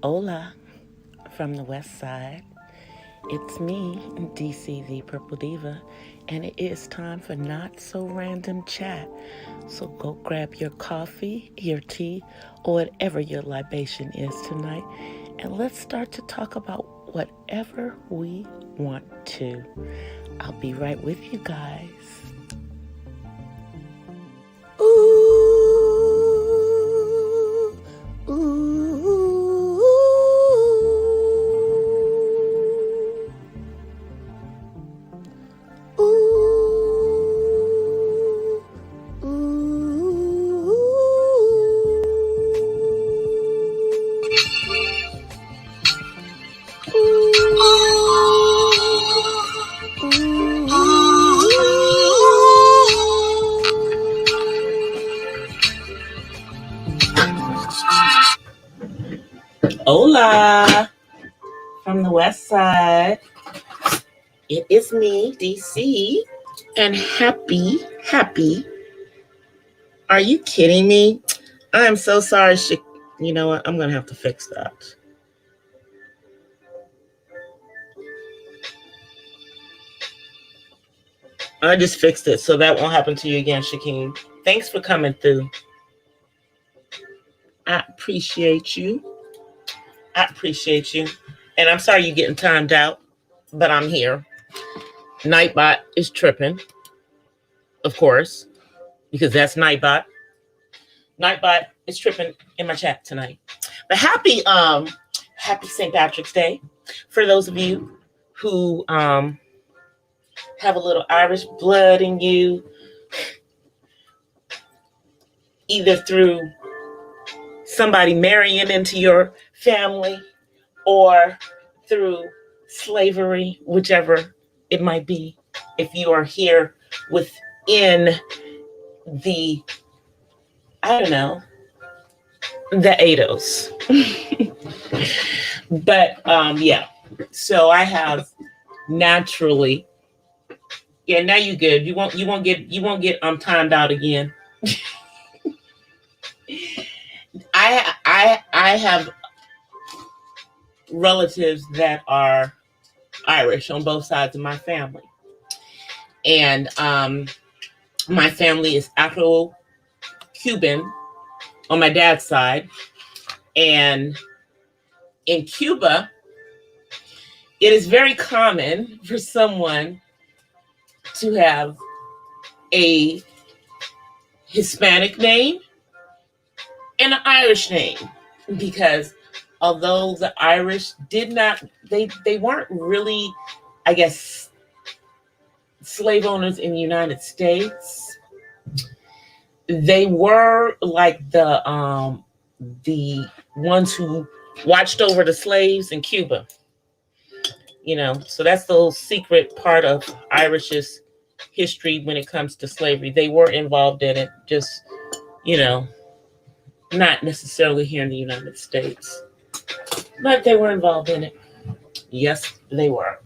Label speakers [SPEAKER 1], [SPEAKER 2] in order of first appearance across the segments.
[SPEAKER 1] Hola from the west side. It's me, DC the Purple Diva, and it is time for Not So Random Chat. So go grab your coffee, your tea, or whatever your libation is tonight, and let's start to talk about whatever we want to. I'll be right with you guys. Ooh, ooh, ooh, ooh. Hola from the west side. It is me, DC, and happy. Are you kidding me? I'm so sorry. You know what? I'm going to have to fix that. I just fixed it, so that won't happen to you again, Shaquem. Thanks for coming through. I appreciate you. And I'm sorry you're getting timed out, but I'm here. Nightbot is tripping, of course, because that's Nightbot. Nightbot is tripping in my chat tonight. But happy St. Patrick's Day for those of you who have a little Irish blood in you, either through somebody marrying into your family or through slavery, whichever it might be. If you are here within the, the ADOS. But yeah, so I have naturally. Yeah, now you good. You won't get timed out again. I have relatives that are Irish on both sides of my family. And my family is Afro-Cuban on my dad's side. And in Cuba, it is very common for someone to have a Hispanic name and an Irish name, because although the Irish they weren't really, I guess, slave owners in the United States, they were like the ones who watched over the slaves in Cuba. So that's the little secret part of Irish's history when it comes to slavery. They were involved in it, just, not necessarily here in the United States, but they were involved in it. Yes, they were.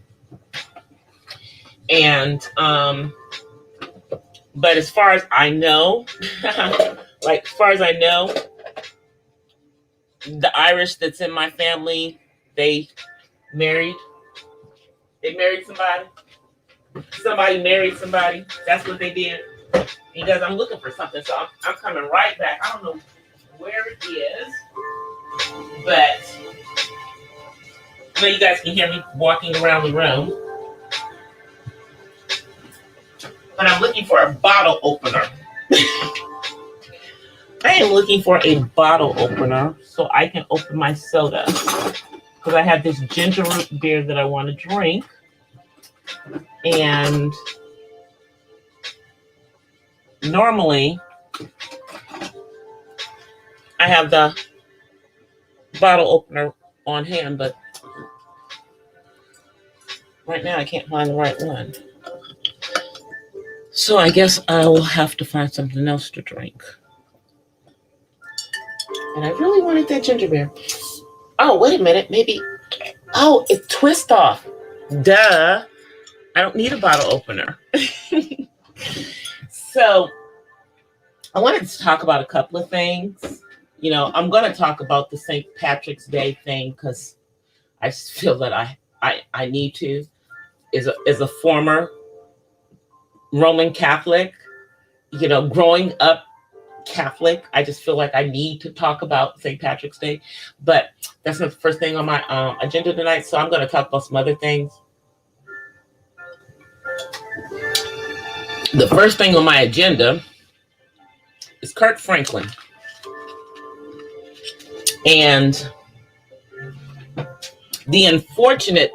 [SPEAKER 1] And, but as far as I know, the Irish that's in my family, they married somebody. Somebody married somebody. That's what they did. Because I'm looking for something, so I'm coming right back. I don't know where it is, but you guys can hear me walking around the room. But I'm looking for a bottle opener. I am looking for a bottle opener so I can open my soda, because I have this ginger root beer that I want to drink. And normally I have the bottle opener on hand, but right now I can't find the right one. So I guess I will have to find something else to drink. And I really wanted that ginger beer. Oh, wait a minute. Maybe. Oh, it's Twist Off. Duh. I don't need a bottle opener. So I wanted to talk about a couple of things. You know, I'm going to talk about the St. Patrick's Day thing because I just feel that I need to. As a former Roman Catholic, you know, growing up Catholic, I just feel like I need to talk about St. Patrick's Day. But that's not the first thing on my agenda tonight. So I'm going to talk about some other things. The first thing on my agenda is Kirk Franklin. And the unfortunate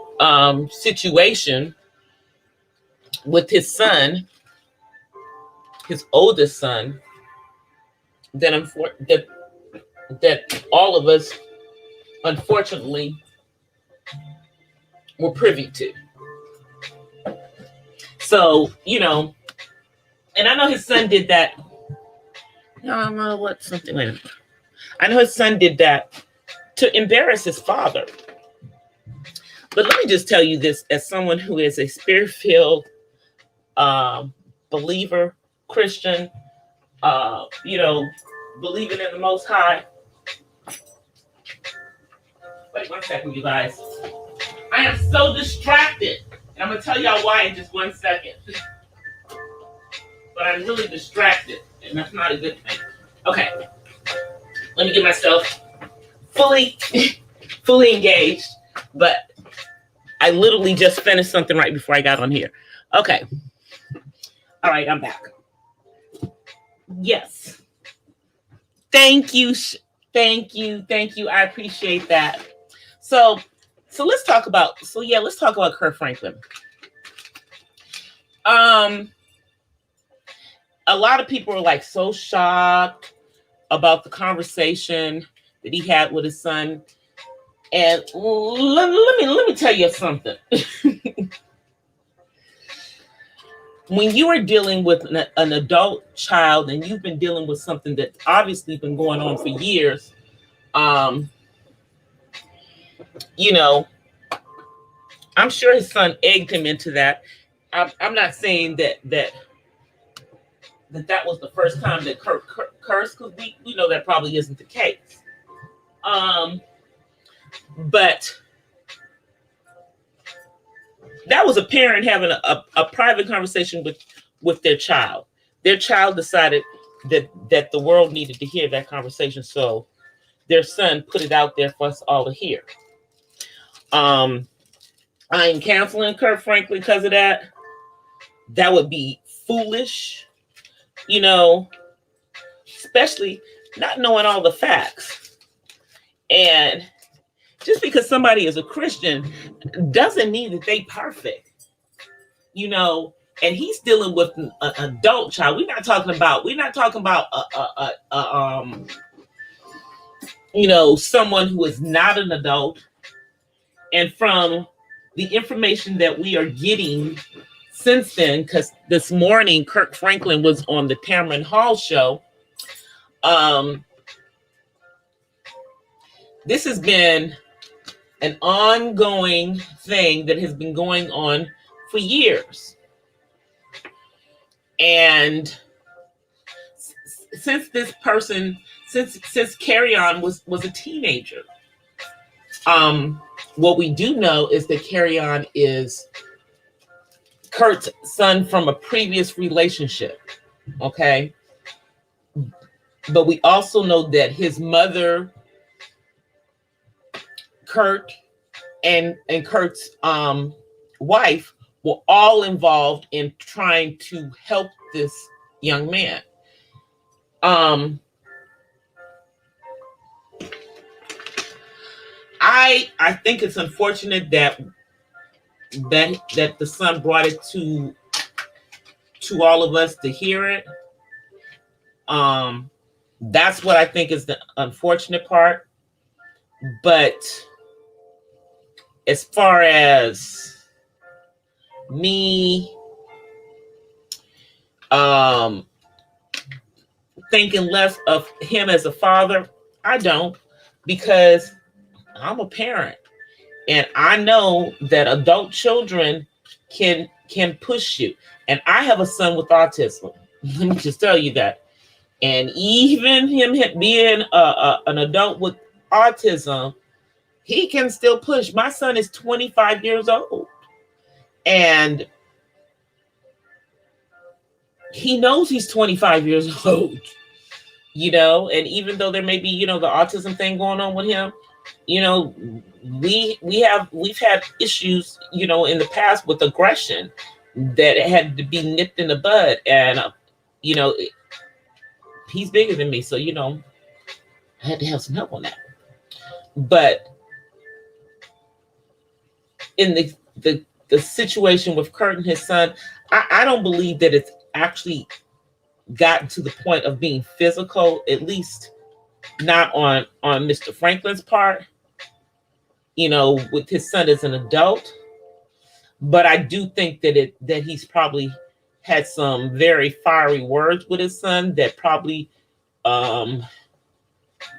[SPEAKER 1] situation with his son, his oldest son, that all of us, unfortunately, were privy to. So, you know, and I know his son did that. I don't know what something like that. I know his son did that to embarrass his father. But let me just tell you this, as someone who is a spirit-filled believer, Christian, you know, believing in the Most High. Wait 1 second, you guys. I am so distracted. And I'm going to tell y'all why in just 1 second. But I'm really distracted, and that's not a good thing. Okay. Let me get myself fully engaged. But I literally just finished something right before I got on here. Okay. All right, I'm back. Yes. Thank you. Thank you. I appreciate that. So let's talk about, let's talk about Kirk Franklin. A lot of people are like so shocked about the conversation that he had with his son. And let me tell you something. When you are dealing with an adult child and you've been dealing with something that's obviously been going on for years, you know, I'm sure his son egged him into that. I'm not saying that was the first time that Kirk cursed, because we know that probably isn't the case. But that was a parent having a private conversation with their child. Their child decided that the world needed to hear that conversation, so their son put it out there for us all to hear. I ain't canceling Kirk Franklin because of that. That would be foolish, you know, especially not knowing all the facts. And just because somebody is a Christian doesn't mean that they perfect, you know. And he's dealing with an adult child. We're not talking about you know, someone who is not an adult. And from the information that we are getting since then, because this morning Kirk Franklin was on the Tamron Hall show. This has been an ongoing thing that has been going on for years. And since this person, since Carry On was a teenager, what we do know is that Carry On is Kurt's son from a previous relationship, okay? But we also know that his mother, Kurt, and Kurt's wife were all involved in trying to help this young man. I think it's unfortunate that the son brought it to all of us to hear it. That's what I think is the unfortunate part. But as far as me thinking less of him as a father, I don't, because I'm a parent and I know that adult children can push you. And I have a son with autism. Let me just tell you that.
[SPEAKER 2] And even him being an adult with autism, he can still push. My son is 25 years old. And he knows he's 25 years old, you know, and even though there may be, you know, the autism thing going on with him, you know, we've had issues, you know, in the past with aggression that had to be nipped in the bud. And, you know, he's bigger than me. So, you know, I had to have some help on that. But in the situation with Kurt and his son, I don't believe that it's actually gotten to the point of being physical, at least not on Mr. Franklin's part, you know, with his son as an adult. But I do think that he's probably had some very fiery words with his son that probably,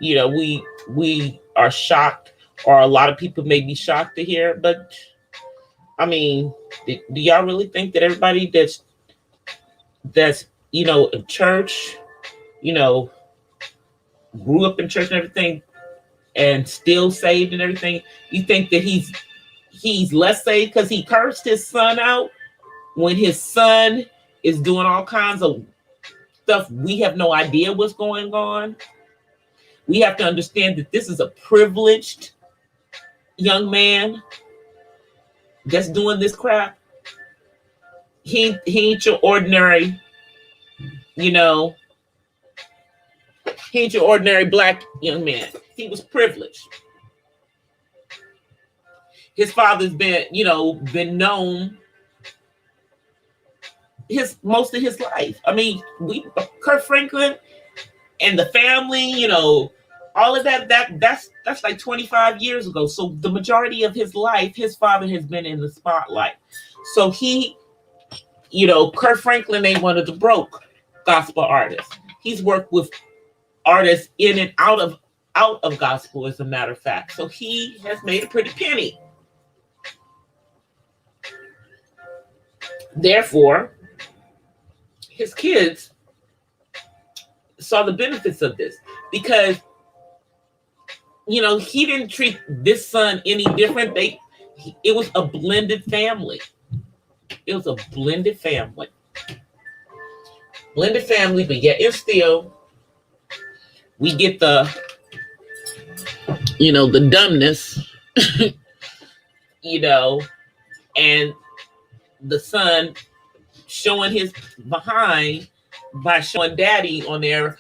[SPEAKER 2] you know, we are shocked, or a lot of people may be shocked to hear. But I mean, do y'all really think that everybody that's you know in church, you know, grew up in church and everything, and still saved and everything, you think that he's less saved because he cursed his son out when his son is doing all kinds of stuff we have no idea what's going on? We have to understand that this is a privileged young man that's doing this crap. He ain't your ordinary, you know, he ain't your ordinary black young man. He was privileged. His father's been, you know, been known most of his life. I mean, Kurt Franklin and the family, you know, all of that's like 25 years ago. So the majority of his life, his father has been in the spotlight. So he, you know, Kurt Franklin ain't one of the broke gospel artists. He's worked with artists in and out of gospel, as a matter of fact. So he has made a pretty penny. Therefore, his kids saw the benefits of this because, you know, he didn't treat this son any different. It was a blended family. It was a blended family. Blended family, but yet it's still, we get the, you know, the dumbness, you know, and the son showing his behind by showing daddy on there.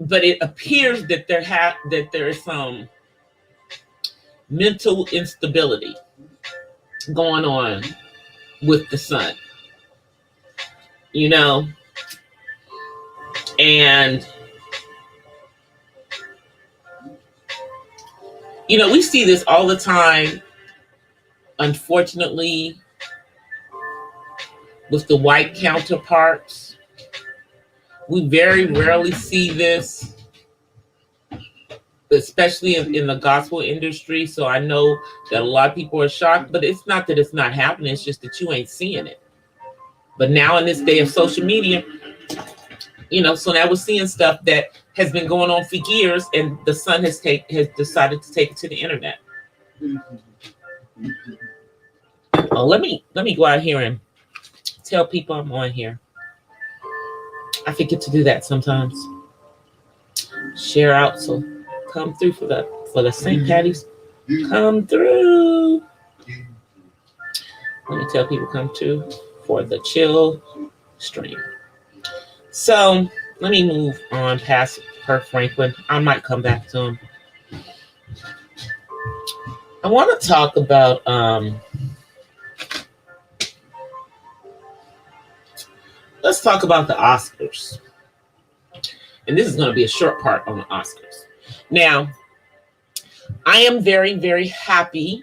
[SPEAKER 2] But it appears that there is some mental instability going on with the son, you know, and you know, we see this all the time, unfortunately, with the white counterparts. We very rarely see this, especially in the gospel industry. So I know that a lot of people are shocked, but it's not that it's not happening. It's just that you ain't seeing it. But now in this day of social media, you know, so now we're seeing stuff that has been going on for years, and the son has decided to take it to the internet. Oh, let me go out here and tell people I'm on here. I forget to do that sometimes. Share out, so come through for the St. Patty's. Come through. Let me tell people come through for the chill stream. So let me move on past Kurt Franklin. I might come back to him. I want to talk about let's talk about the Oscars. And this is going to be a short part on the Oscars. Now, I am very, very happy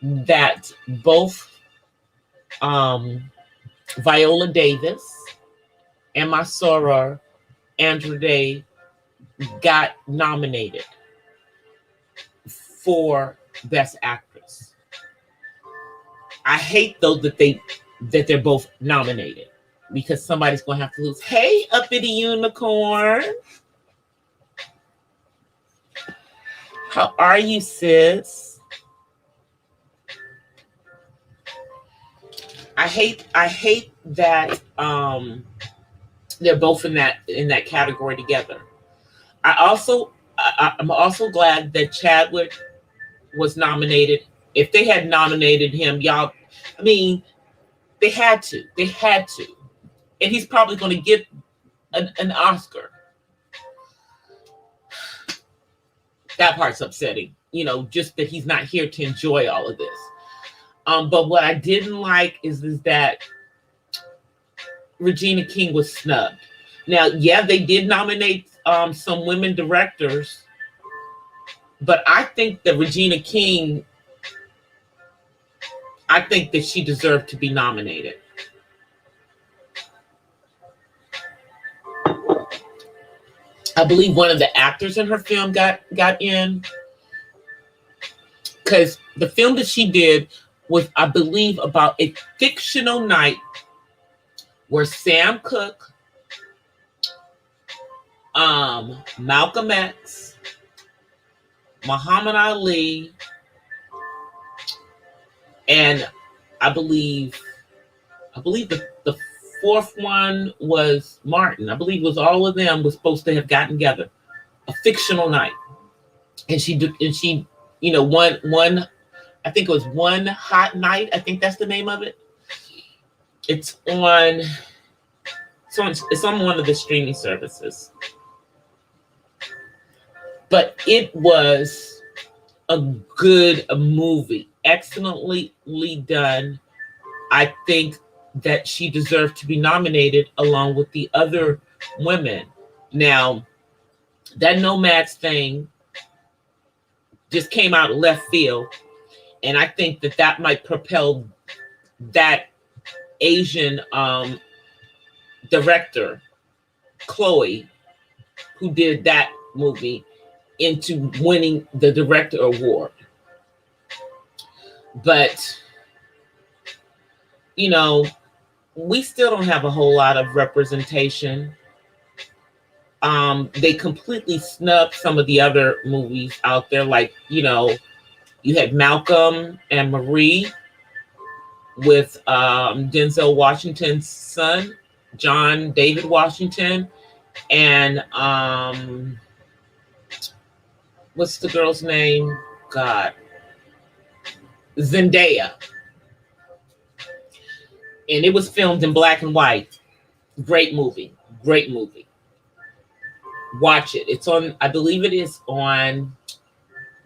[SPEAKER 2] that both Viola Davis and my soror, Andra Day, got nominated for Best Actress. I hate, though, that they're both nominated. because somebody's going to have to lose. Hey, uppity unicorn. How are you, sis? I hate that they're both in that category together. I'm also glad that Chadwick was nominated. If they had nominated him, y'all, I mean, they had to, and he's probably going to get an Oscar. That part's upsetting, just that he's not here to enjoy all of this. But what I didn't like is that Regina King was snubbed. Now, yeah, they did nominate some women directors, but I think that Regina King, I think that she deserved to be nominated. I believe one of the actors in her film got in, because the film that she did was, I believe, about a fictional night where Sam Cooke, Malcolm X, Muhammad Ali, and I believe the fourth one was Martin. I believe it was all of them was supposed to have gotten together, a fictional night, and she one. I think it was One Hot Night. I think that's the name of it. It's on one of the streaming services. But it was a good movie, excellently done. I think that she deserved to be nominated along with the other women. Now, that Nomads thing just came out of left field, and I think that might propel that Asian director, Chloe, who did that movie, into winning the director award. But, we still don't have a whole lot of representation. They completely snubbed some of the other movies out there. Like, you had Malcolm and Marie with Denzel Washington's son, John David Washington, and what's the girl's name? God. Zendaya. And it was filmed in black and white. Great movie. Watch it. It's on, I believe it is on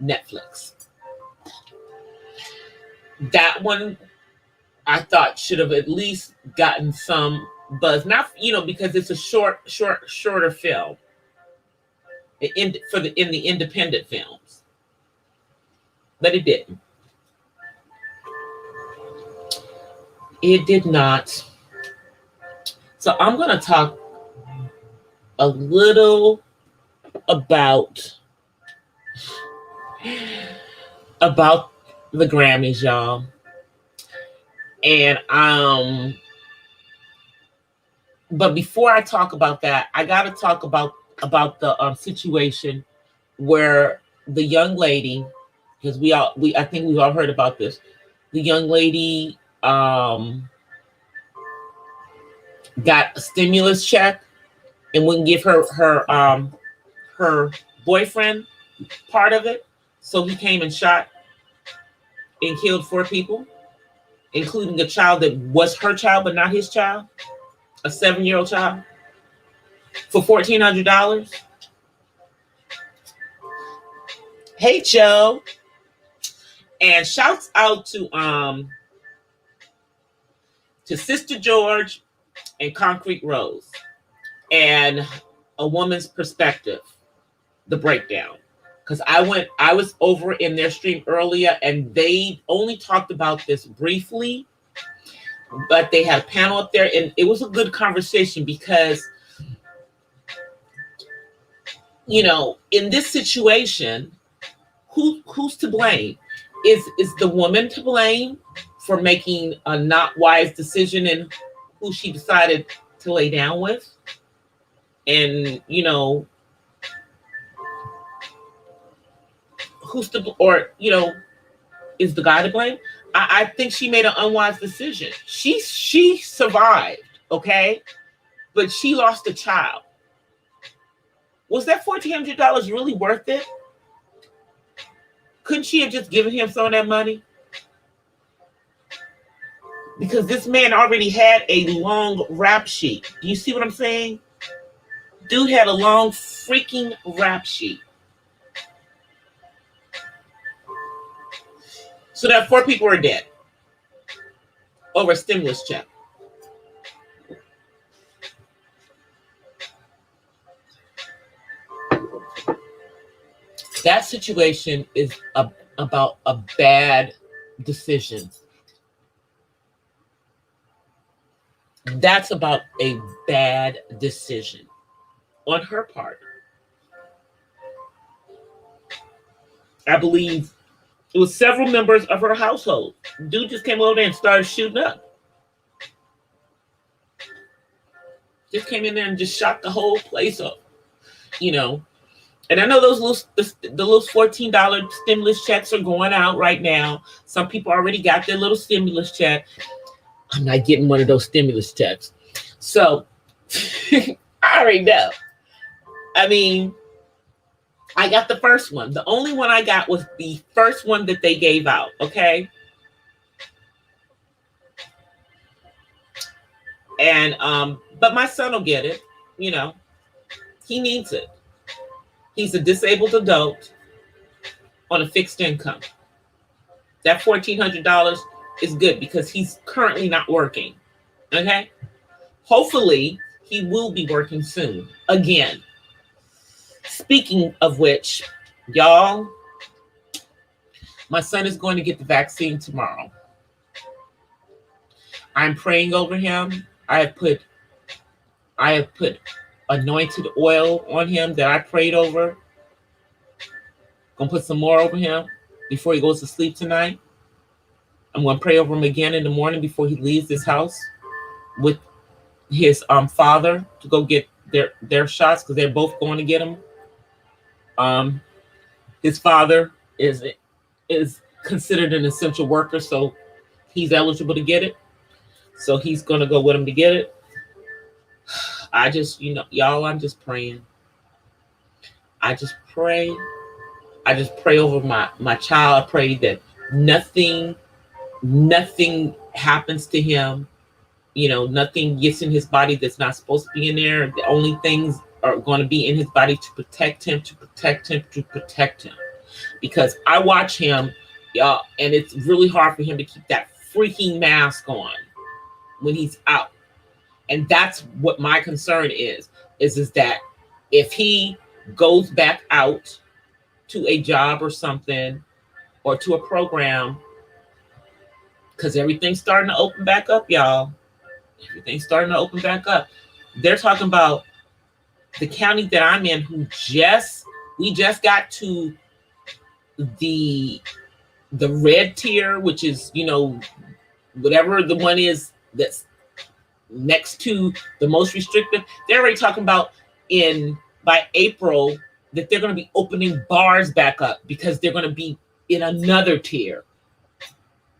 [SPEAKER 2] Netflix. That one, I thought, should have at least gotten some buzz. Not, because it's a shorter film in the independent films. But it didn't. It did not. So I'm going to talk a little about the Grammys, y'all. And but before I talk about that, I got to talk about the situation where the young lady, because I think we've all heard about this. The young lady got a stimulus check and wouldn't give her boyfriend part of it, so he came and shot and killed 4 people, including a child that was her child but not his child, a 7-year-old child, for $1,400. Hey, Joe. And shouts out to Sister George and Concrete Rose and A Woman's Perspective, the breakdown. Because I was over in their stream earlier, and they only talked about this briefly, but they had a panel up there, and it was a good conversation because, in this situation, who's to blame? Is the woman to blame for making a not wise decision in who she decided to lay down with. And, you know, who's the, or, you know, is the guy to blame? I think she made an unwise decision. She survived, okay? But she lost a child. Was that $1,400 really worth it? Couldn't she have just given him some of that money? Because this man already had a long rap sheet. Do you see what I'm saying? Dude had a long freaking rap sheet. So that 4 people are dead over a stimulus check. That situation is about a bad decision. That's about a bad decision on her part. I believe it was several members of her household. Dude just came over there and started shooting up. Just came in there and just shot the whole place up, you know. And I know those little $14 stimulus checks are going out right now. Some people already got their little stimulus check. I'm not getting one of those stimulus checks. So I already know. I mean, I got the first one. The only one I got was the first one that they gave out, okay? And but my son will get it, you know. He needs it. He's a disabled adult on a fixed income. That $1,400 is good because he's currently not working. Okay? Hopefully, he will be working soon. Again. Speaking of which, y'all, my son is going to get the vaccine tomorrow. I'm praying over him. I have put anointed oil on him that I prayed over. Gonna put some more over him before he goes to sleep tonight. I'm gonna pray over him again in the morning before he leaves this house with his father to go get their shots because they're both going to get them. His father is considered an essential worker, so he's eligible to get it. So he's gonna go with him to get it. I just, you know, y'all, I'm just praying. I just pray over my child. I pray that nothing happens to him. You know, nothing gets in his body that's not supposed to be in there. The only things are going to be in his body to protect him. Because I watch him, y'all, and it's really hard for him to keep that freaking mask on when he's out. And that's what my concern is that if he goes back out to a job or something or to a program, because everything's starting to open back up, y'all. Everything's starting to open back up. They're talking about the county that I'm in we just got to the red tier, which is, you know, whatever the one is that's next to the most restrictive. They're already talking about by April that they're going to be opening bars back up because they're going to be in another tier.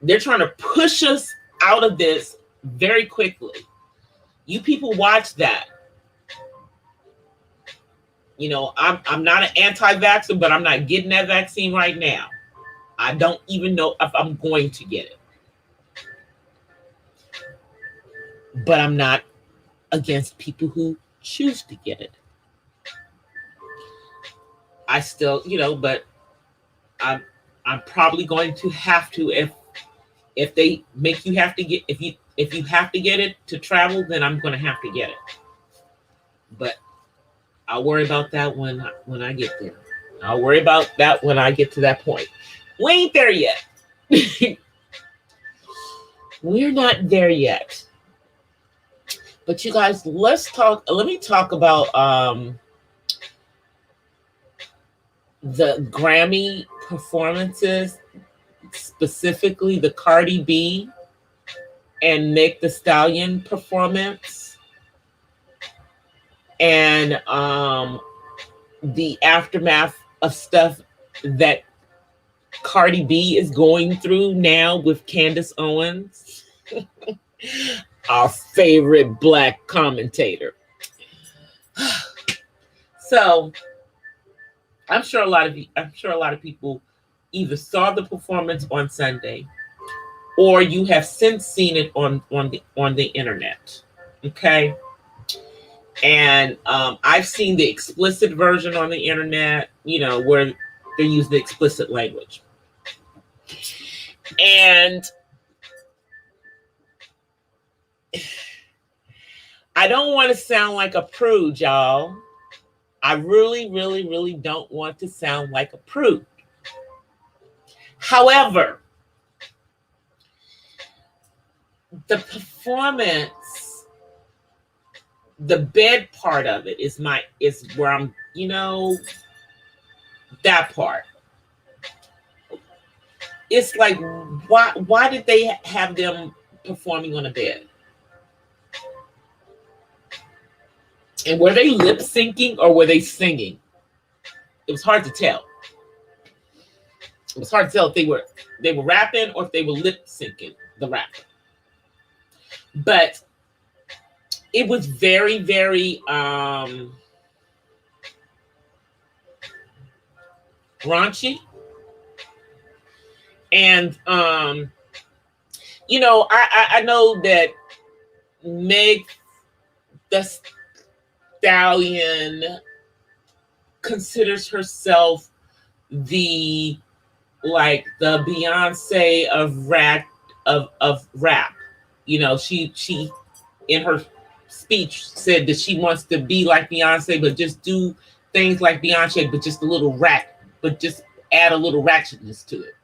[SPEAKER 2] They're trying to push us out of this very quickly. You people watch that. You know, I'm not an anti-vaxxer, but I'm not getting that vaccine right now. I don't even know if I'm going to get it. But I'm not against people who choose to get it. I still, you know, but I'm probably going to have to if they make you have to get if you have to get it to travel, then I'm going to have to get it. But I'll worry about that when I get there. I'll worry about that when I get to that point. We ain't there yet. We're not there yet. But you guys, let me talk about the Grammy performances, specifically the Cardi B and Make the Stallion performance, and the aftermath of stuff that Cardi B is going through now with Candace Owens, our favorite Black commentator. So I'm sure a lot of people either saw the performance on Sunday, or you have since seen it on the internet. Okay. And I've seen the explicit version on the internet, where they use the explicit language. And I don't want to sound like a prude, y'all. I really, really, really don't want to sound like a prude. However, the performance, the bed part of it is where I'm, that part. It's like, why did they have them performing on a bed? And were they lip syncing or were they singing? It was hard to tell. It was hard to tell if they were rapping or if they were lip syncing the rap. But it was very, very raunchy. And I know that Meg the Stallion considers herself the Beyonce of rap. She in her speech said that she wants to be like Beyonce, but just do things like Beyonce, but just just add a little ratchetness to it.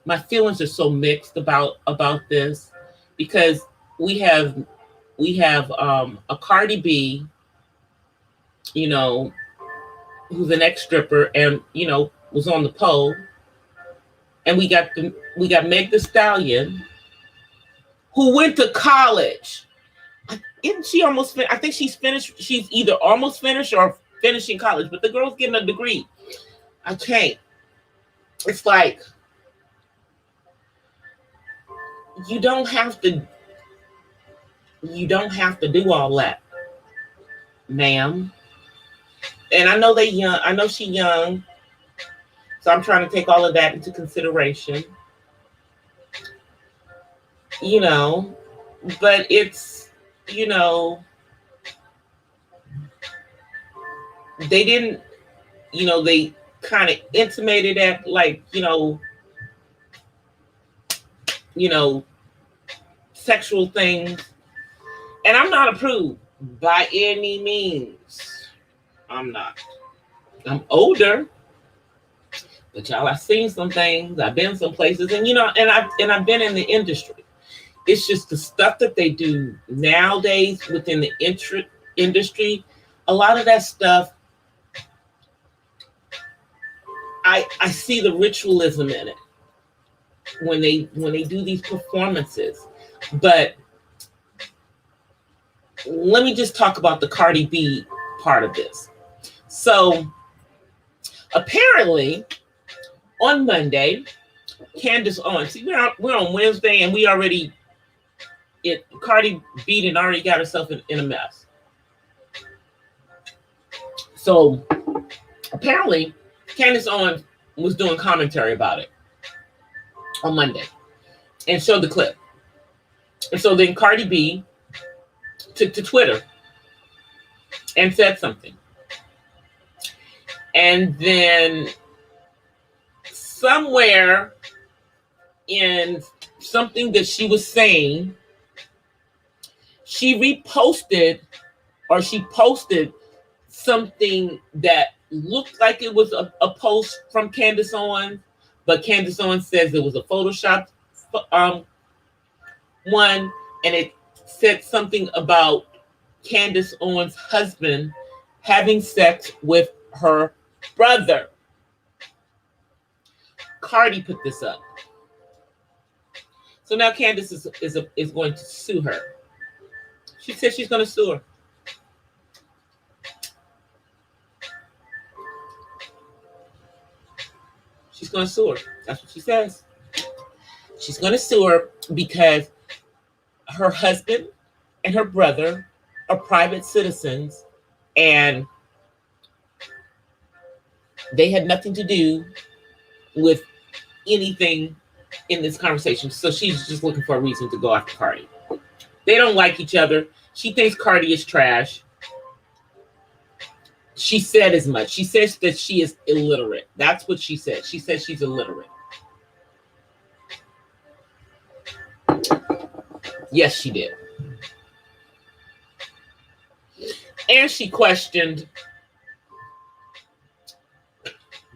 [SPEAKER 2] My feelings are so mixed about this, because we have a Cardi B, who's an ex-stripper and was on the pole, and we got Meg the Stallion, who went to college. Isn't she almost? I think she's finished. She's either almost finished or finishing college, but the girl's getting a degree. I can't. It's like, you don't have to do all that, ma'am. And I know young. I know she's young, so I'm trying to take all of that into consideration. But it's, they didn't, they kind of intimated at sexual things. And I'm not a prude by any means. I'm not. I'm older, but y'all, I've seen some things. I've been some places, and I've been in the industry. It's just the stuff that they do nowadays within the industry. A lot of that stuff, I see the ritualism in it when they do these performances. But let me just talk about the Cardi B part of this. So apparently on Monday, Candace Owens, see, we're on Wednesday, and Cardi B and already got herself in a mess. So apparently Candace Owens was doing commentary about it on Monday and showed the clip. And so then Cardi B took to Twitter and said something. And then somewhere in something that she was saying, she posted something that looked like it was a post from Candace Owens, but Candace Owens says it was a Photoshop one, and it said something about Candace Owens' husband having sex with her brother. Cardi put this up. So now Candace is going to sue her. She said she's going to sue her. She's going to sue her. That's what she says. She's going to sue her because her husband and her brother are private citizens and they had nothing to do with anything in this conversation. So she's just looking for a reason to go after Cardi. They don't like each other. She thinks Cardi is trash. She said as much. She says that she is illiterate. That's what she said. She says she's illiterate. Yes, she did. And she questioned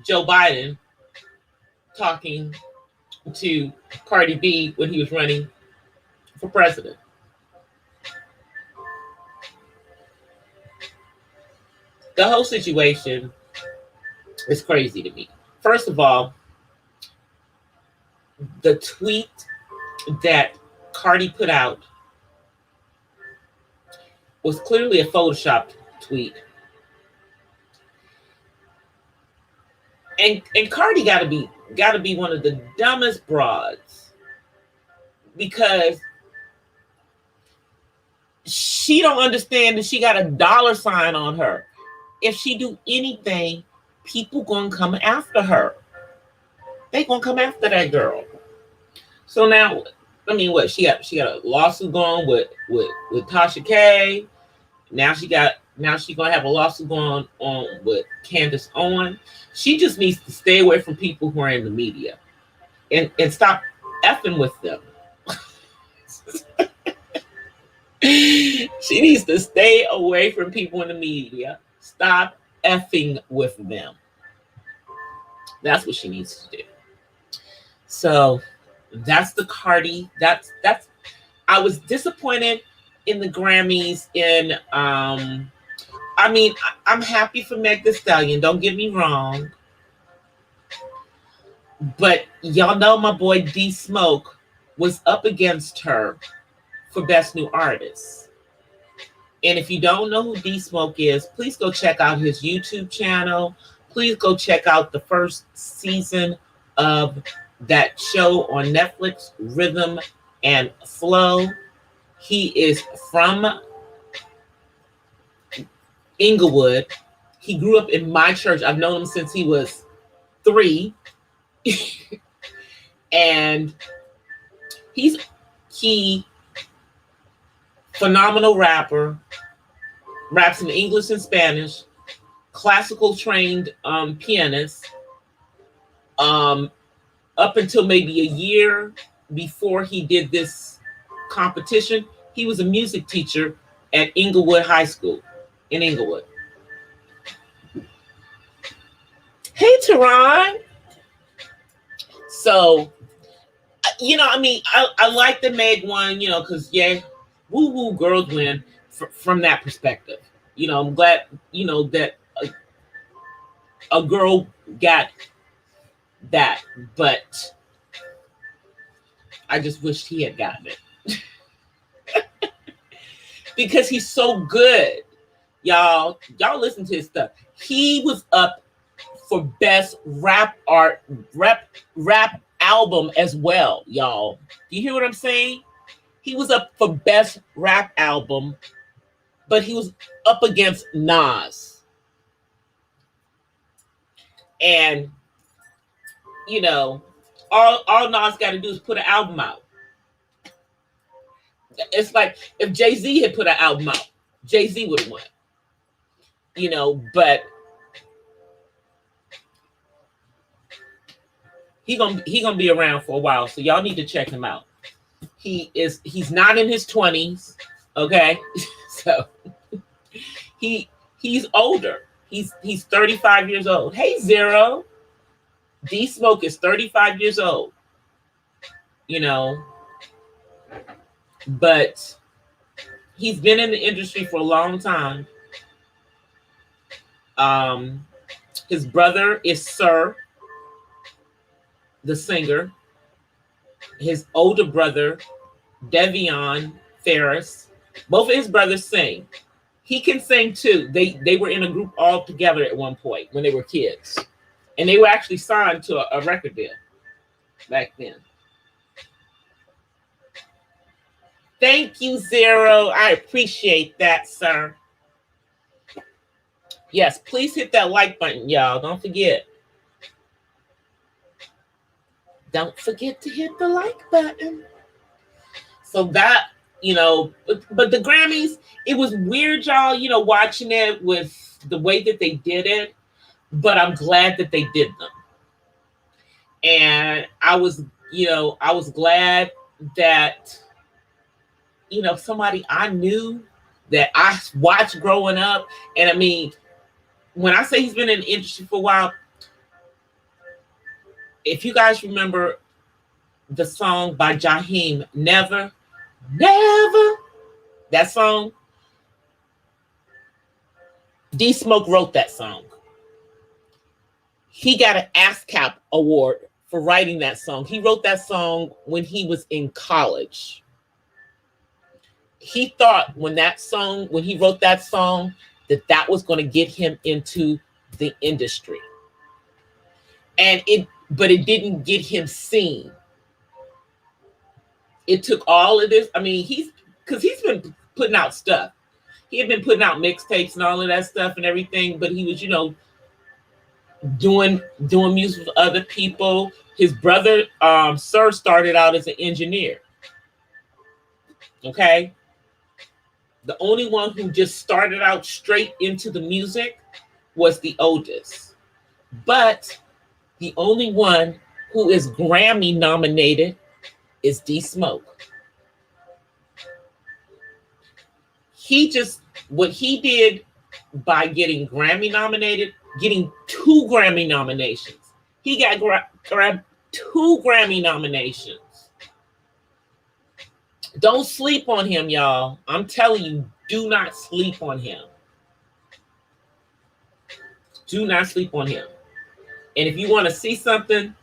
[SPEAKER 2] Joe Biden talking to Cardi B when he was running for president. The whole situation is crazy to me. First of all, the tweet that Cardi put out was clearly a photoshopped tweet. And Cardi gotta be one of the dumbest broads because she don't understand that she got a dollar sign on her. If she do anything, people gonna come after her. They gonna come after that girl. So now, I mean, what she got a lawsuit going with Tasha K. Now she gonna have a lawsuit going on with Candace Owen. She just needs to stay away from people who are in the media and stop effing with them. She needs to stay away from people in the media. Stop effing with them. That's what she needs to do. So that's the Cardi. That's I was disappointed in the Grammys I mean, I'm happy for Meg Thee Stallion, don't get me wrong. But y'all know my boy D Smoke was up against her for Best New Artist. And if you don't know who D Smoke is, please go check out his YouTube channel. Please go check out the first season of that show on Netflix, Rhythm and Flow. He is from Inglewood. He grew up in my church. I've known him since he was 3. And he phenomenal rapper, raps in English and Spanish, classical trained pianist. Up until maybe a year before he did this competition, he was a music teacher at Inglewood High School in Inglewood. Hey, Teron. So, I mean, I like the Meg one, because, yeah, woo-woo girls win from that perspective. I'm glad, that a girl got that, but I just wished he had gotten it. Because he's so good. Y'all listen to his stuff. He was up for best rap album as well, y'all. Do you hear what I'm saying? He was up for best rap album, but he was up against Nas. And all Nas got to do is put an album out. It's like if Jay-Z had put an album out, Jay-Z would have won. But he's gonna be around for a while, so y'all need to check him out. He's not in his 20s, okay? So he's older. He's 35 years old. Hey, Zero. D Smoke is 35 years old. But he's been in the industry for a long time. His brother is Sir, the singer. His older brother, Devion Ferris. Both of his brothers sing. He can sing too. They were in a group all together at one point when they were kids. And they were actually signed to a record deal back then. Thank you, Zero. I appreciate that, sir. Yes, please hit that like button, y'all. Don't forget. Don't forget to hit the like button. So that, but the Grammys, it was weird, y'all, watching it with the way that they did it. But I'm glad that they did them. And I was glad that, somebody I knew that I watched growing up. And I mean, when I say he's been in the industry for a while, if you guys remember the song by Jaheim, Never, that song, D Smoke wrote that song. He got an ASCAP award for writing that song. He wrote that song when he was in college. He thought when he wrote that song, that was going to get him into the industry. But it didn't get him seen. It took all of this. I mean, because he's been putting out stuff. He had been putting out mixtapes and all of that stuff and everything, but he was, doing music with other people. His brother, Sir, started out as an engineer. Okay. The only one who just started out straight into the music was the oldest. But the only one who is Grammy nominated is D Smoke. What he did by getting Grammy nominated, getting 2 Grammy nominations. He got grabbed 2 Grammy nominations. Don't sleep on him, y'all. I'm telling you, do not sleep on him. Do not sleep on him. And if you want to see something,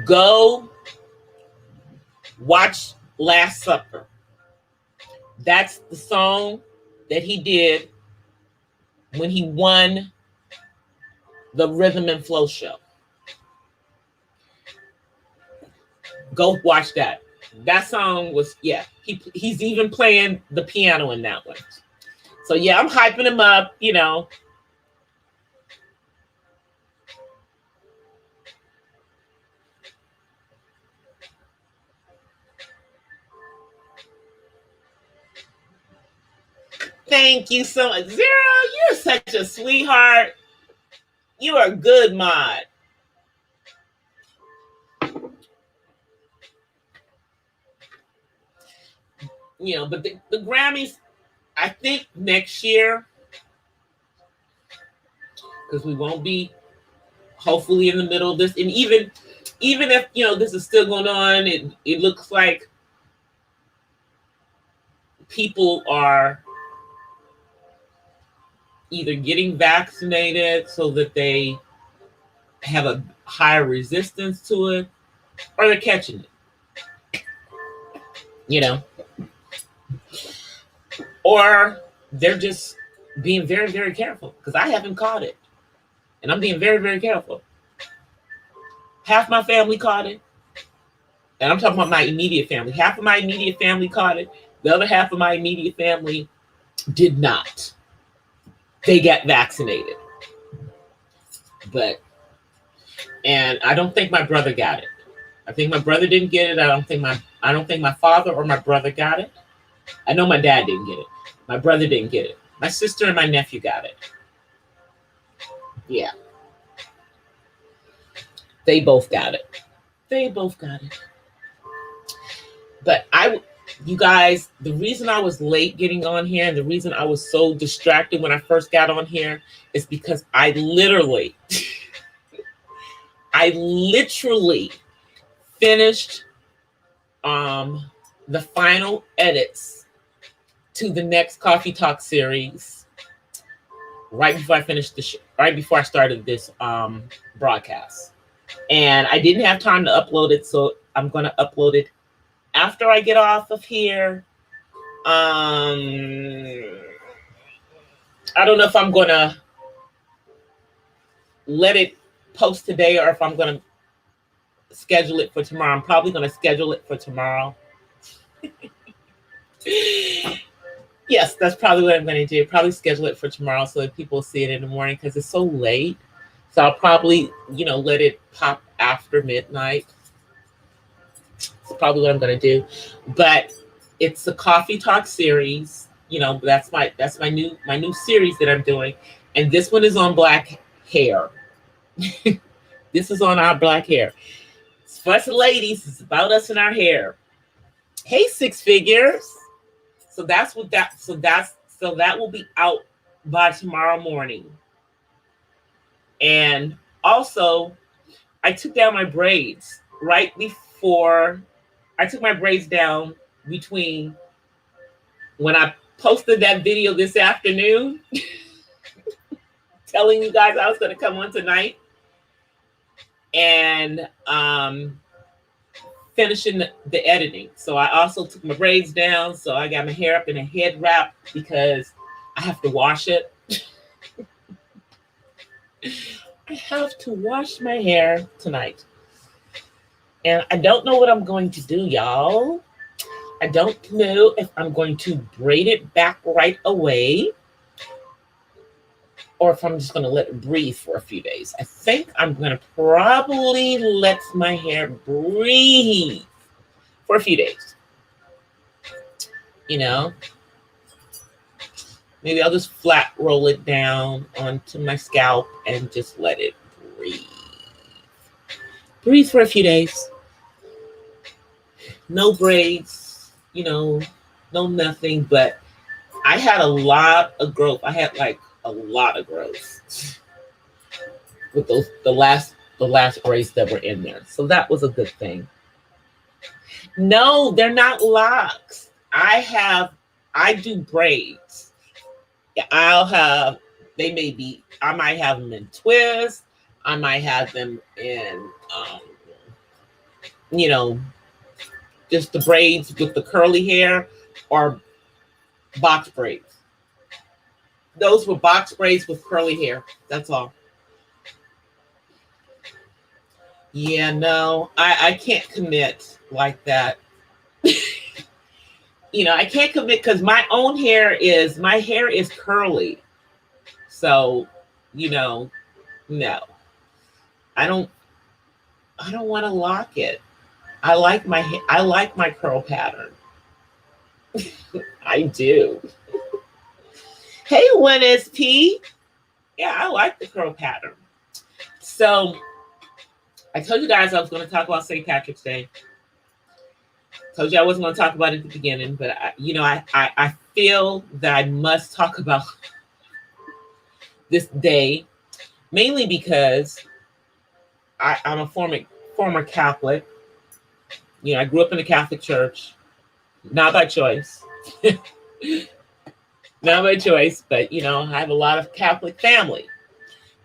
[SPEAKER 2] go watch Last Supper. That's the song that he did when he won the Rhythm and Flow show. Go watch that. That song was, he's even playing the piano in that one. So yeah, I'm hyping him up, Thank you so much. Zero, you're such a sweetheart. You are a good mod. But the Grammys, I think next year, because we won't be hopefully in the middle of this. And even if, this is still going on, it looks like people are either getting vaccinated so that they have a higher resistance to it, or they're catching it, or they're just being very, very careful, because I haven't caught it, and I'm being very, very careful. Half my family caught it, and I'm talking about my immediate family. Half of my immediate family caught it. The other half of my immediate family did not. They got vaccinated. And I don't think my brother got it. I think my brother didn't get it. I don't think my father or my brother got it. I know my dad didn't get it. My brother didn't get it. My sister and my nephew got it. Yeah. They both got it. But you guys, the reason I was late getting on here and the reason I was so distracted when I first got on here is because I literally finished the final edits to the next Coffee Talk series right before I finished right before I started this broadcast. And I didn't have time to upload it, so I'm going to upload it after I get off of here. I don't know if I'm going to let it post today or if I'm going to schedule it for tomorrow. I'm probably going to schedule it for tomorrow. Yes, that's probably what I'm going to do. Probably schedule it for tomorrow so that people see it in the morning because it's so late. So I'll probably, let it pop after midnight. It's probably what I'm going to do. But it's a coffee talk series. That's my new series that I'm doing. And this one is on black hair. This is on our black hair. It's for us ladies. It's about us and our hair. Hey, six figures. So that will be out by tomorrow morning. And also, I took down my braids right before I took my braids down between when I posted that video this afternoon telling you guys I was going to come on tonight and finishing the editing. So I also took my braids down. So I got my hair up in a head wrap because I have to wash it. I have to wash my hair tonight. And I don't know what I'm going to do, y'all. I don't know if I'm going to braid it back right away or if I'm just going to let it breathe for a few days. I think I'm going to probably let my hair breathe for a few days. Maybe I'll just flat roll it down onto my scalp and just let it breathe. Breathe for a few days. No braids, no nothing, but I had a lot of growth. I had like a lot of growth with the last braids that were in there. So that was a good thing. No, they're not locks. I do braids. I might have them in twists. I might have them in, just the braids with the curly hair or box braids. Those were box braids with curly hair. That's all. Yeah, no, I can't commit like that. I can't commit because my hair is curly. So, no. I don't want to lock it. I like my curl pattern. I do. Hey, Winnis P. Yeah, I like the curl pattern. So I told you guys I was going to talk about St. Patrick's Day. Told you I wasn't going to talk about it at the beginning, but I feel that I must talk about this day, mainly because I'm a former Catholic. I grew up in the Catholic Church, not by choice. Not by choice, but I have a lot of Catholic family.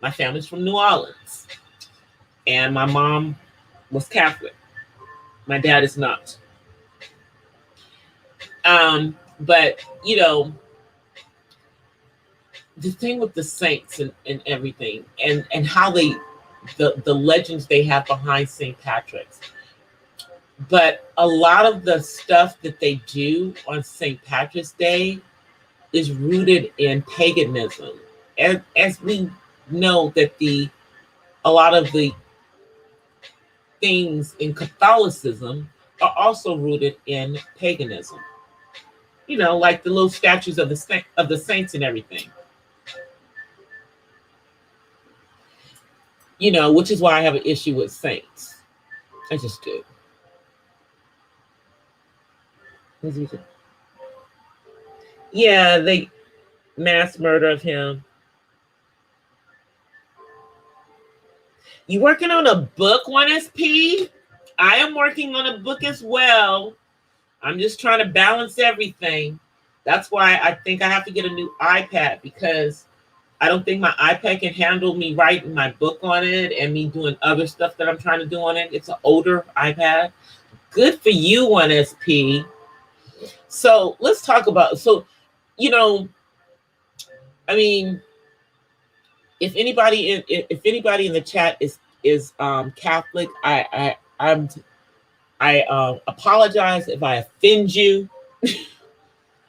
[SPEAKER 2] My family's from New Orleans, and my mom was Catholic. My dad is not. But the thing with the saints and everything, and how the legends they have behind St. Patrick's. But a lot of the stuff that they do on St. Patrick's Day is rooted in paganism. And as we know that a lot of the things in Catholicism are also rooted in paganism. Like the little statues of the saints and everything. Which is why I have an issue with saints. I just do. Yeah, they mass murder of him. You working on a book, 1SP? I am working on a book as well. I'm just trying to balance everything. That's why I think I have to get a new iPad because I don't think my iPad can handle me writing my book on it and me doing other stuff that I'm trying to do on it. It's an older iPad. Good for you, 1SP. So let's talk about, so, you know, I mean, if anybody in the chat is Catholic, I apologize if I offend you.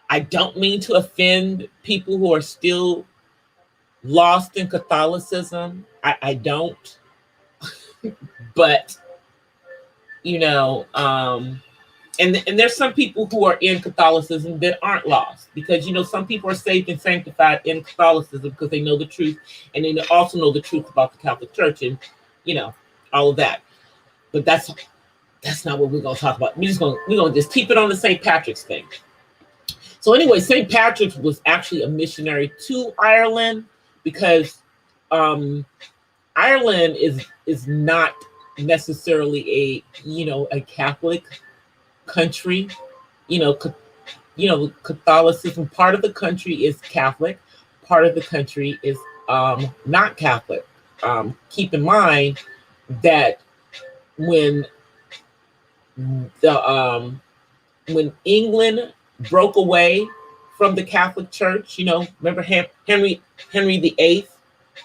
[SPEAKER 2] I don't mean to offend people who are still lost in Catholicism. I don't. But, you know, and there's some people who are in Catholicism that aren't lost, because, you know, some people are saved and sanctified in Catholicism because they know the truth, and they also know the truth about the Catholic Church, and, you know, all of that. But that's not what we're going to talk about. We're going to just keep it on the St. Patrick's thing. So anyway, St. Patrick was actually a missionary to Ireland, because Ireland is not necessarily a Catholic country. Catholicism, part of the country is Catholic, part of the country is not Catholic. Keep in mind that when England broke away from the Catholic Church, remember Henry VIII?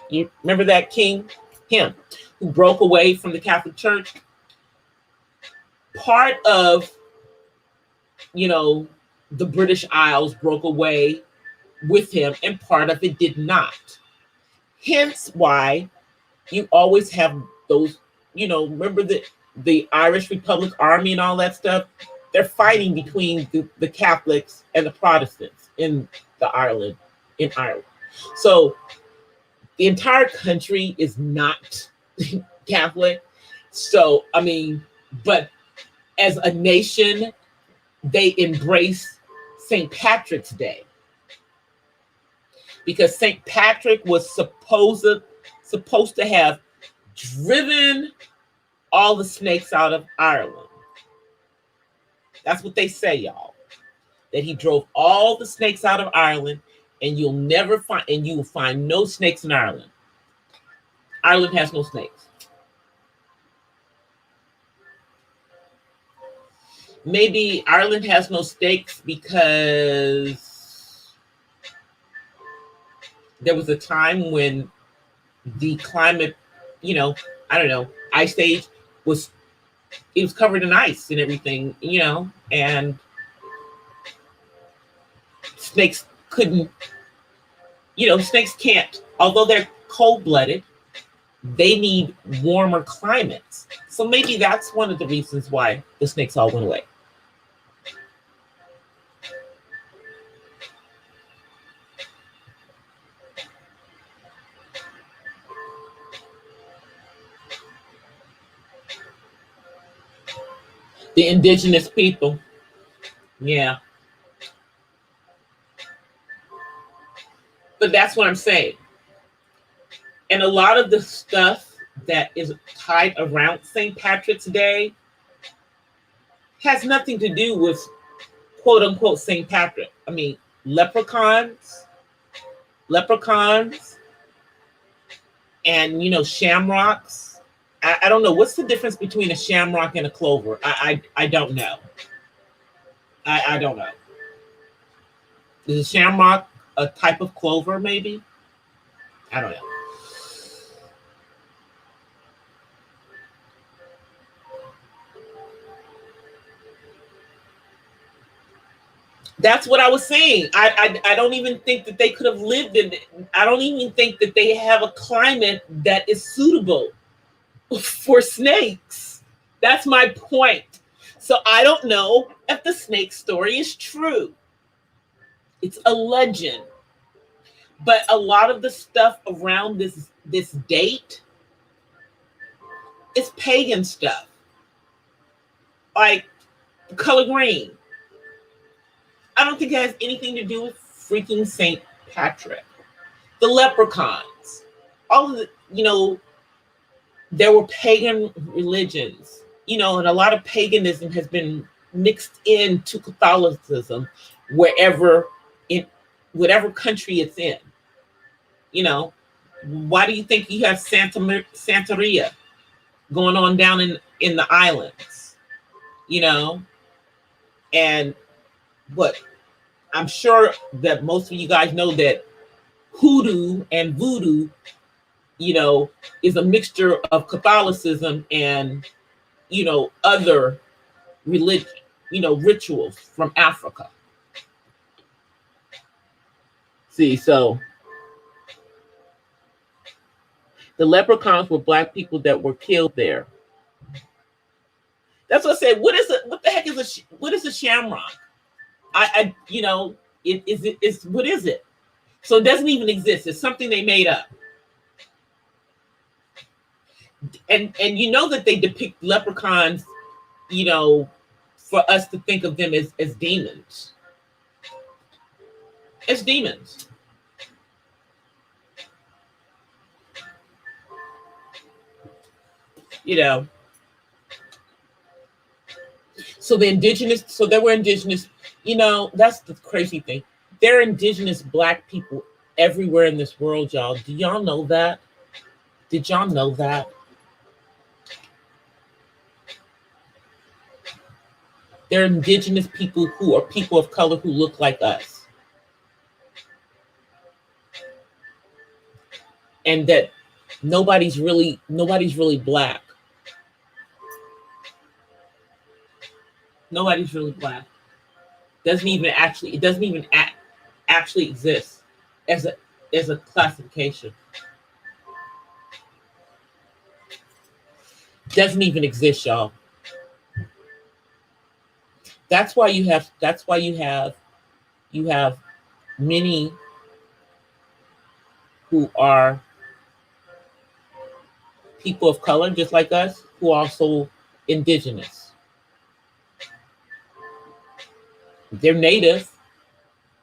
[SPEAKER 2] You remember that king? Him, who broke away from the Catholic Church. Part of, the British Isles broke away with him, and part of it did not. Hence why you always have those, remember the Irish Republic Army and all that stuff? They're fighting between the Catholics and the Protestants in Ireland. So the entire country is not Catholic. So, but as a nation, they embrace St. Patrick's Day, because St. Patrick was supposed to have driven all the snakes out of Ireland. That's what they say, y'all. That he drove all the snakes out of Ireland, and you will find no snakes in Ireland. Ireland has no snakes. Maybe Ireland has no snakes because there was a time when the climate, I don't know, ice age was covered in ice and everything, and snakes couldn't, snakes can't, although they're cold-blooded, they need warmer climates. So maybe that's one of the reasons why the snakes all went away. The indigenous people. Yeah. But that's what I'm saying. And a lot of the stuff that is tied around St. Patrick's Day has nothing to do with quote unquote St. Patrick. Leprechauns, and shamrocks. I don't know. What's the difference between a shamrock and a clover? I don't know. I don't know. Is a shamrock a type of clover, maybe? I don't know. That's what I was saying. I don't even think that they could have lived in it. I don't even think that they have a climate that is suitable for snakes. That's my point. So I don't know if the snake story is true. It's a legend. But a lot of the stuff around this date is pagan stuff. Like the color green. I don't think it has anything to do with freaking St. Patrick. The leprechauns. All of the, there were pagan religions, and a lot of paganism has been mixed into Catholicism whatever country it's in. You know, why do you think you have Santeria going on down in the islands? You know, and what I'm sure that most of you guys know that hoodoo and voodoo, you know, is a mixture of Catholicism and, you know, other religion, you know, rituals from Africa. See, so the leprechauns were black people that were killed there. That's what I said. What is it? What the heck is what is a shamrock? You know, it's what is it? So it doesn't even exist. It's something they made up. And you know that they depict leprechauns, you know, for us to think of them as demons. As demons. You know. So there were indigenous, you know, that's the crazy thing. There are indigenous black people everywhere in this world, y'all. Do y'all know that? Did y'all know that? There are indigenous people who are people of color who look like us. And that nobody's really black. Nobody's really black. It doesn't even actually exist as a classification. Doesn't even exist, y'all. That's why you have many who are people of color, just like us, who are also indigenous. They're native,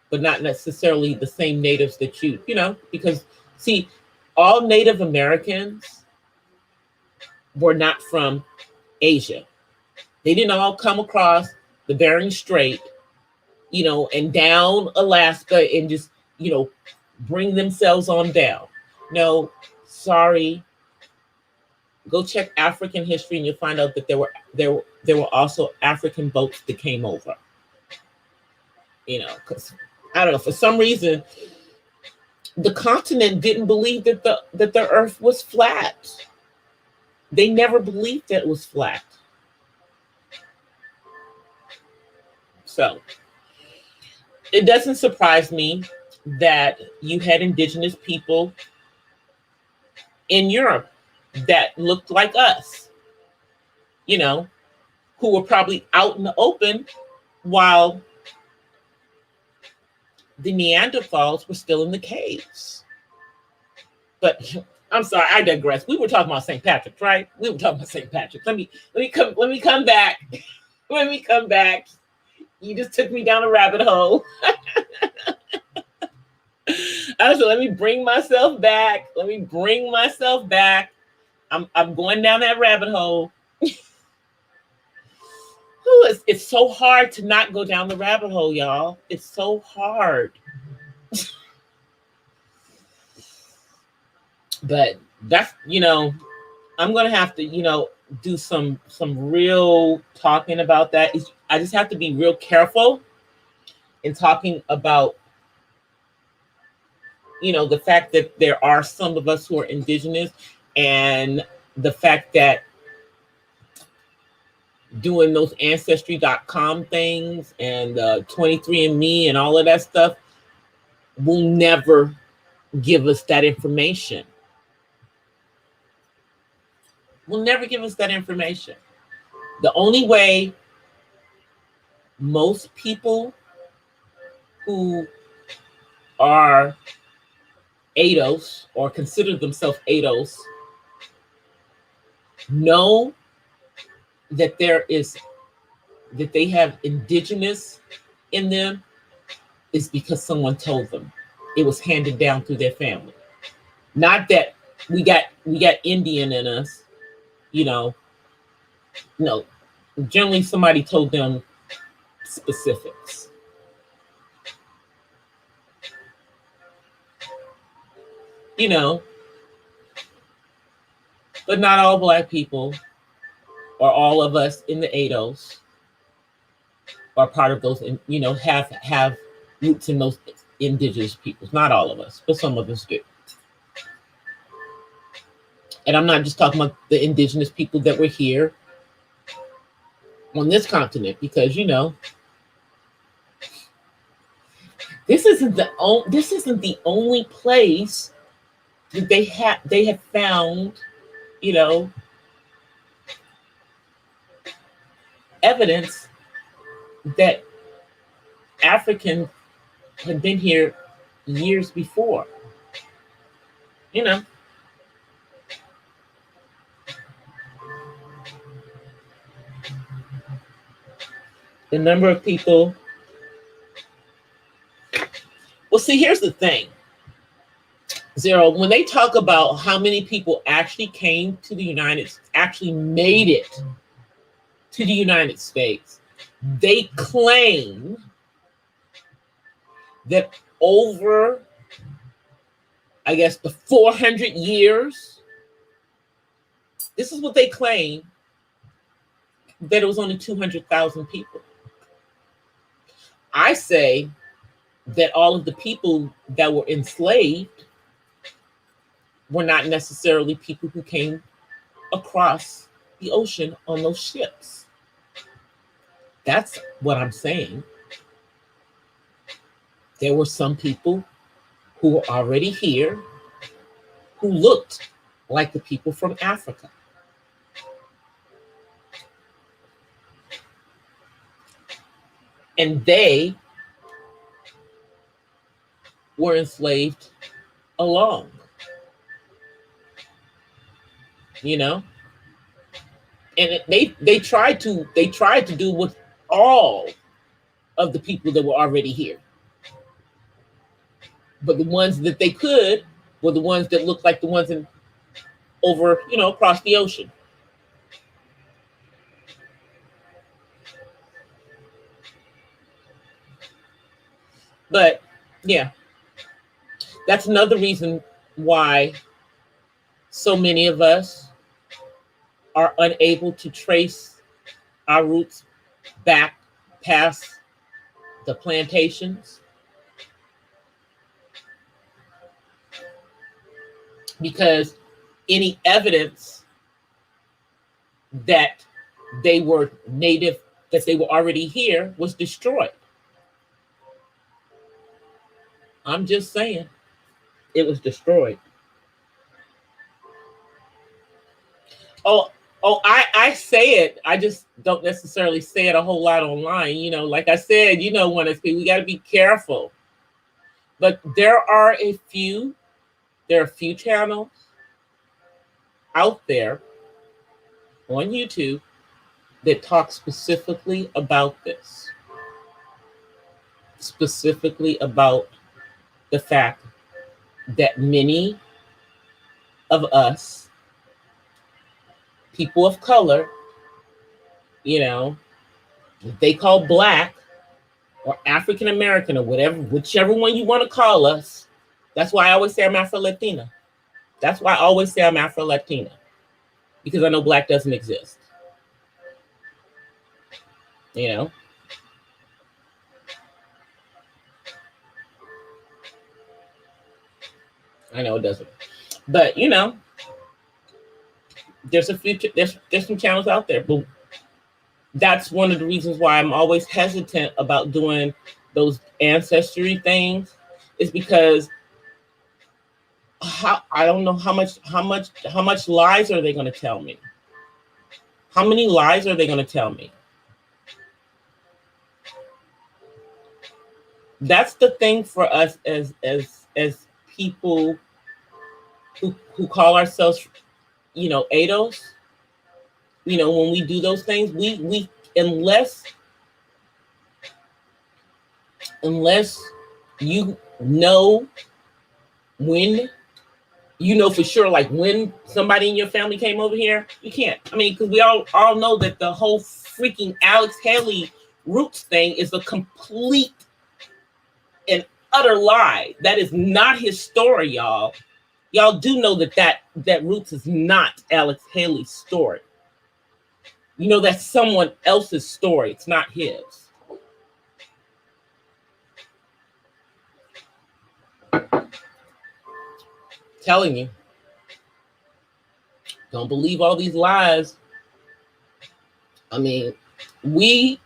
[SPEAKER 2] but not necessarily the same natives that you know, because see, all Native Americans were not from Asia. They didn't all come across the Bering Strait, you know, and down Alaska and just, you know, bring themselves on down. No, sorry. Go check African history and you'll find out that there were also African boats that came over. You know, because I don't know, for some reason, the continent didn't believe that the earth was flat. They never believed that it was flat. So it doesn't surprise me that you had indigenous people in Europe that looked like us, you know, who were probably out in the open while the Neanderthals were still in the caves. But I'm sorry, I digress. We were talking about St. Patrick, right? We were talking about St. Patrick. Let me come back. Let me come back. You just took me down a rabbit hole. So let me bring myself back. I'm going down that rabbit hole. It's so hard to not go down the rabbit hole, y'all. It's so hard. But that's, you know, I'm going to have to, you know, do some real talking about that. I just have to be real careful in talking about, you know, the fact that there are some of us who are indigenous, and the fact that doing those ancestry.com things and 23andMe and all of that stuff will never give us that information. Will never give us that information. The only way most people who are ADOS or consider themselves ADOS know that they have indigenous in them is because someone told them. It was handed down through their family. Not that we got Indian in us, you know. No, generally somebody told them specifics. you know, but not all Black people or all of us in the ADOS are part of those, you know, have roots in those indigenous peoples. Not all of us, but some of us do. And I'm not just talking about the indigenous people that were here on this continent, because, you know, this isn't the only place that they have found, you know, evidence that Africans had been here years before. You know, the number of people. Well, see, here's the thing, Zero. When they talk about how many people actually came to the actually made it to the United States, they claim that over, I guess, the 400 years, this is what they claim, that it was only 200,000 people. I say that all of the people that were enslaved were not necessarily people who came across the ocean on those ships. That's what I'm saying. There were some people who were already here who looked like the people from Africa. And they were enslaved along, you know? And they tried to do with all of the people that were already here. But the ones that they could were the ones that looked like the ones over, you know, across the ocean. But yeah, that's another reason why so many of us are unable to trace our roots back past the plantations, because any evidence that they were native, that they were already here, was destroyed. I'm just saying, it was destroyed. I say it. I just don't necessarily say it a whole lot online. You know, like I said, you know, when we got to be careful. But there are a few channels out there on YouTube that talk specifically about this. Specifically about the fact that many of us, people of color, you know, they call Black or African American or whatever, whichever one you want to call us. That's why I always say I'm Afro-Latina. That's why I always say I'm Afro-Latina, because I know Black doesn't exist. You know? I know it doesn't. But, you know, there's some channels out there. But that's one of the reasons why I'm always hesitant about doing those ancestry things, is because I don't know how much lies are they going to tell me? How many lies are they going to tell me? That's the thing for us as people who call ourselves, you know, ADOS. You know, when we do those things, we unless you know when, you know for sure, like when somebody in your family came over here, you can't. I mean, because we all know that the whole freaking Alex Haley roots thing is a complete and utter lie. That is not his story, y'all. Y'all do know that Roots is not Alex Haley's story. You know, that's someone else's story. It's not his. Telling you. Don't believe all these lies. I mean, we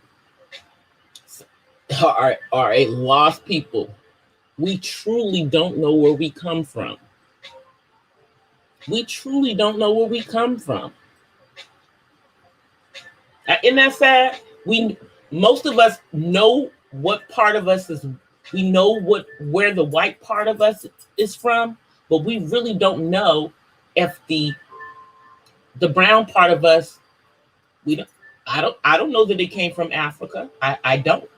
[SPEAKER 2] are a lost people. We truly don't know where we come from. We truly don't know where we come from. Isn't that sad? Most of us know what part of us is. We know where the white part of us is from, but we really don't know if the brown part of us. I don't know that it came from Africa. I don't.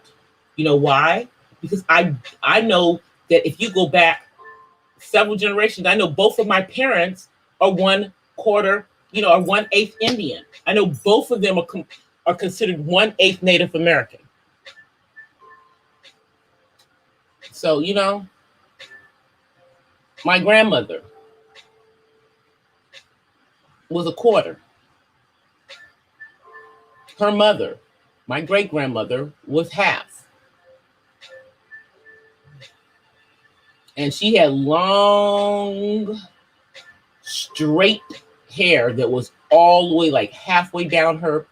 [SPEAKER 2] You know why? Because I know that if you go back several generations, I know both of my parents are 1/4, are 1/8 Indian. I know both of them are considered 1/8 Native American. So, my grandmother was 1/4. Her mother, my great-grandmother, was half. And she had long, straight hair that was all the way, like halfway down her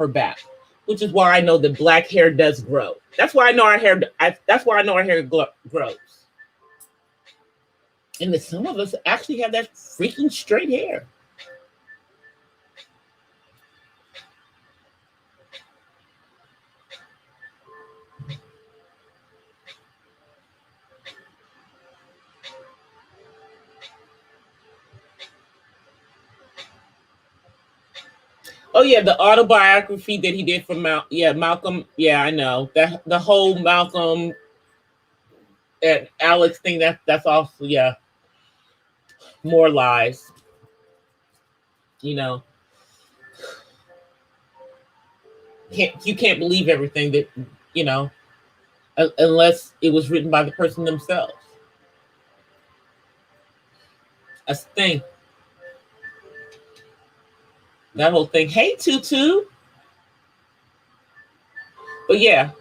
[SPEAKER 2] back, which is why I know that black hair does grow. That's why I know our hair. That's why I know our hair grows. And that some of us actually have that freaking straight hair. Oh yeah, the autobiography that he did for Malcolm. Yeah, I know that the whole Malcolm and Alex thing. That's also more lies. You can't believe everything that unless it was written by the person themselves. That's the thing. That whole thing. Hey, Tutu. But yeah.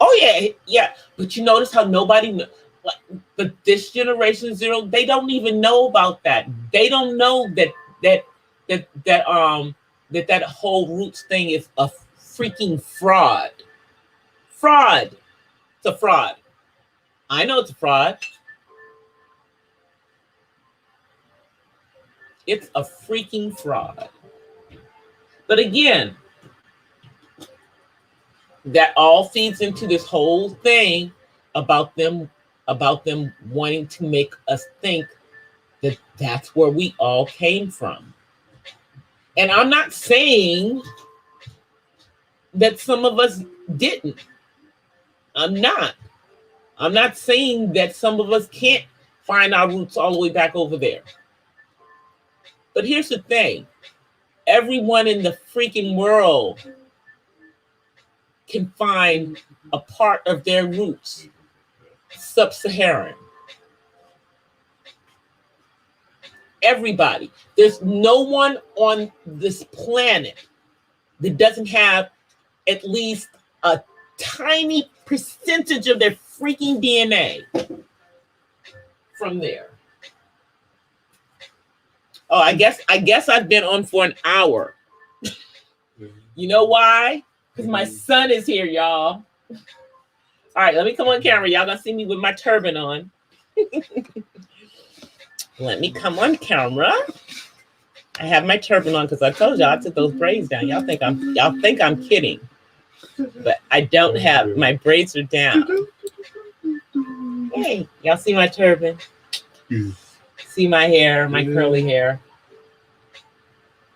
[SPEAKER 2] Oh yeah. But you notice how nobody, but this generation zero, they don't even know about that. They don't know that whole Roots thing is a freaking fraud. Fraud. It's a fraud. I know it's a fraud. It's a freaking fraud. But again, that all feeds into this whole thing about them wanting to make us think that that's where we all came from. And I'm not saying that some of us didn't. I'm not saying that some of us can't find our roots all the way back over there. But here's the thing. Everyone in the freaking world can find a part of their roots sub-Saharan. Everybody. There's no one on this planet that doesn't have at least a tiny percentage of their freaking DNA from there. Oh, I guess I've been on for an hour. You know why? Because my son is here, y'all. All right, let me come on camera. Y'all gonna see me with my turban on. Let me come on camera. I have my turban on because I told y'all I took those braids down. Y'all think I'm kidding, but I don't have my braids are down. Hey, y'all see my turban? See my hair, my curly hair.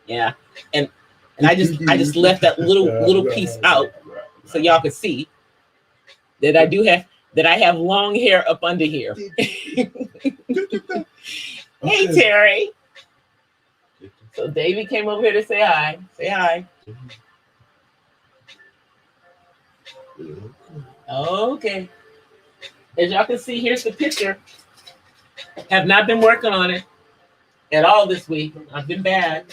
[SPEAKER 2] Yeah, and I just left that little piece out so y'all could see that I have long hair up under here. Hey, Terry. So Davey came over here to say hi. Say hi. Okay. As y'all can see, here's the picture. Have not been working on it at all this week. I've been bad.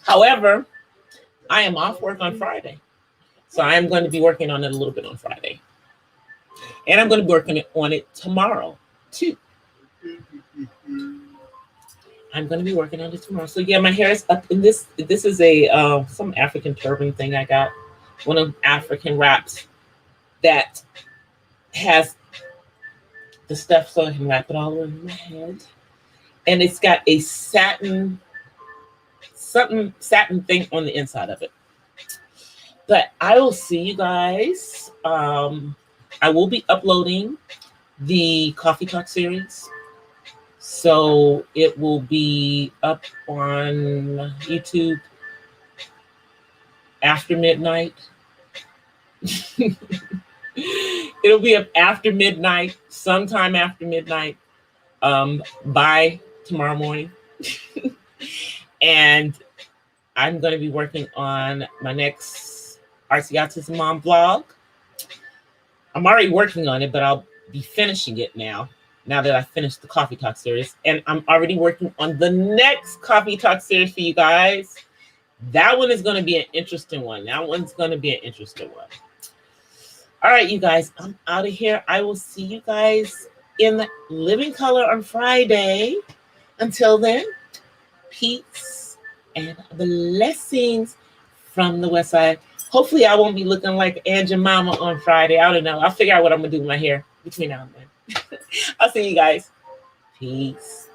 [SPEAKER 2] However, I am off work on Friday. So I am going to be working on it a little bit on Friday. And I'm going to be working on it tomorrow, too. I'm going to be working on it tomorrow. So yeah, my hair is up. And this is a some African turban thing I got. One of African wraps that has the stuff so I can wrap it all over my head. And it's got a satin thing on the inside of it. But I will see you guys. I will be uploading the Coffee Talk series. So it will be up on YouTube after midnight. It'll be up after midnight, sometime after midnight, by tomorrow morning. And I'm going to be working on my next Artsy Autism Mom vlog. I'm already working on it, but I'll be finishing it now that I finished the Coffee Talk series. And I'm already working on the next Coffee Talk series for you guys. That one is going to be an interesting one. All right, you guys, I'm out of here. I will see you guys in living color on Friday. Until then, peace and blessings from the West Side. Hopefully, I won't be looking like Aunt Jemima on Friday. I don't know. I'll figure out what I'm going to do with my hair between now and then. I'll see you guys. Peace.